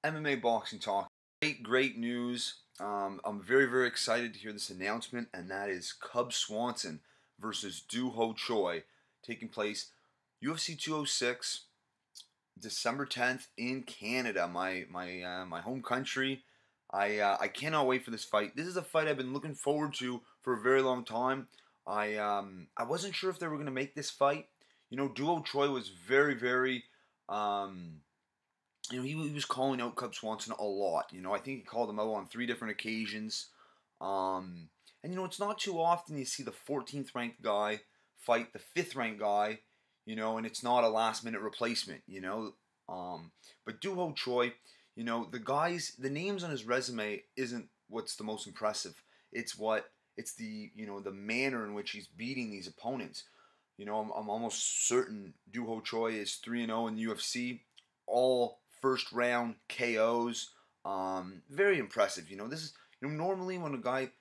MMA Boxing Talk. Great news. I'm very excited to hear this announcement, and that is Cub Swanson versus Choi taking place UFC 206, December 10th in Canada, my home country. I cannot wait for this fight. This is a fight I've been looking forward to for a very long time. I wasn't sure if they were going to make this fight. Choi was very he was calling out Cub Swanson a lot. I think he called him out on 3 different occasions. And it's not too often you see the 14th ranked guy fight the 5th ranked guy, and it's not a last minute replacement. But Choi, the names on his resume isn't what's the most impressive. It's the manner in which he's beating these opponents. I'm almost certain Choi is 3-0 in the UFC, all first round KOs. Very impressive. This is normally when a guy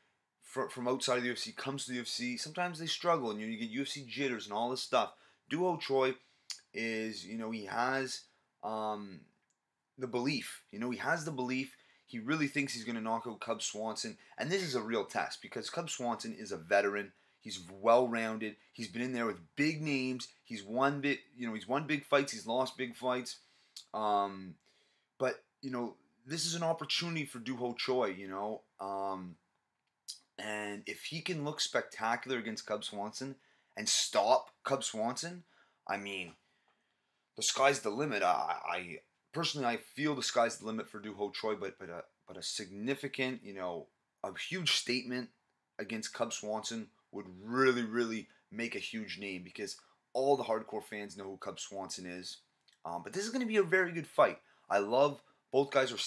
from outside of the UFC comes to the UFC, sometimes they struggle, and you get UFC jitters and all this stuff. Choi is he has the belief. He has the belief. He really thinks he's going to knock out Cub Swanson, and this is a real test because Cub Swanson is a veteran. He's well-rounded. He's been in there with big names. He's won big fights. He's lost big fights. But this is an opportunity for Choi. And if he can look spectacular against Cub Swanson and stop Cub Swanson, I mean, the sky's the limit. I personally feel the sky's the limit for Choi, but a significant, a huge statement against Cub Swanson would really make a huge name because all the hardcore fans know who Cub Swanson is. But this is going to be a very good fight. I love both guys are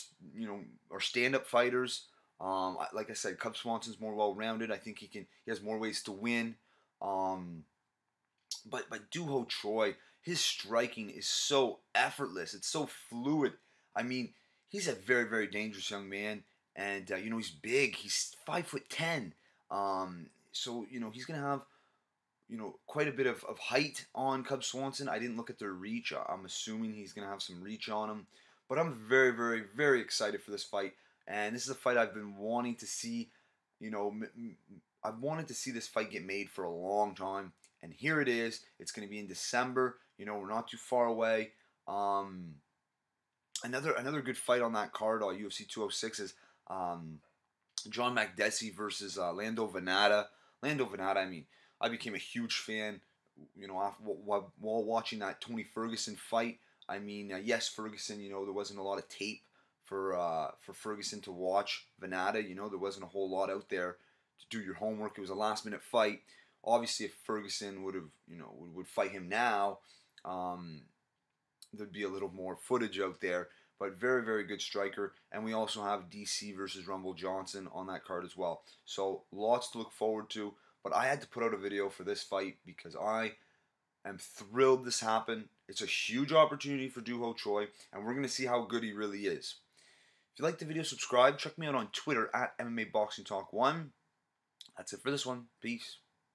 stand-up fighters. Like I said, Cub Swanson's more well-rounded. I think he has more ways to win. But Choi, his striking is so effortless. It's so fluid. I mean, he's a very dangerous young man, and he's big. He's 5'10". So he's gonna have quite a bit of height on Cub Swanson. I didn't look at their reach. I'm assuming he's gonna have some reach on him. But I'm very excited for this fight, and this is a fight I've been wanting to see. I've wanted to see this fight get made for a long time, and here it is. It's going to be in December. We're not too far away. Another good fight on that card, UFC 206, is John Makdessi versus Lando Venata. Lando Venata, I mean, I became a huge fan, while watching that Tony Ferguson fight. I mean, yes, Ferguson, there wasn't a lot of tape for Ferguson to watch Venata. There wasn't a whole lot out there to do your homework. It was a last-minute fight. Obviously, if Ferguson would fight him now, there'd be a little more footage out there. But very good striker. And we also have DC versus Rumble Johnson on that card as well. So lots to look forward to. But I had to put out a video for this fight because I am thrilled this happened. It's a huge opportunity for Choi, and we're going to see how good he really is. If you like the video, subscribe. Check me out on Twitter at MMA Boxing Talk 1. That's it for this one. Peace.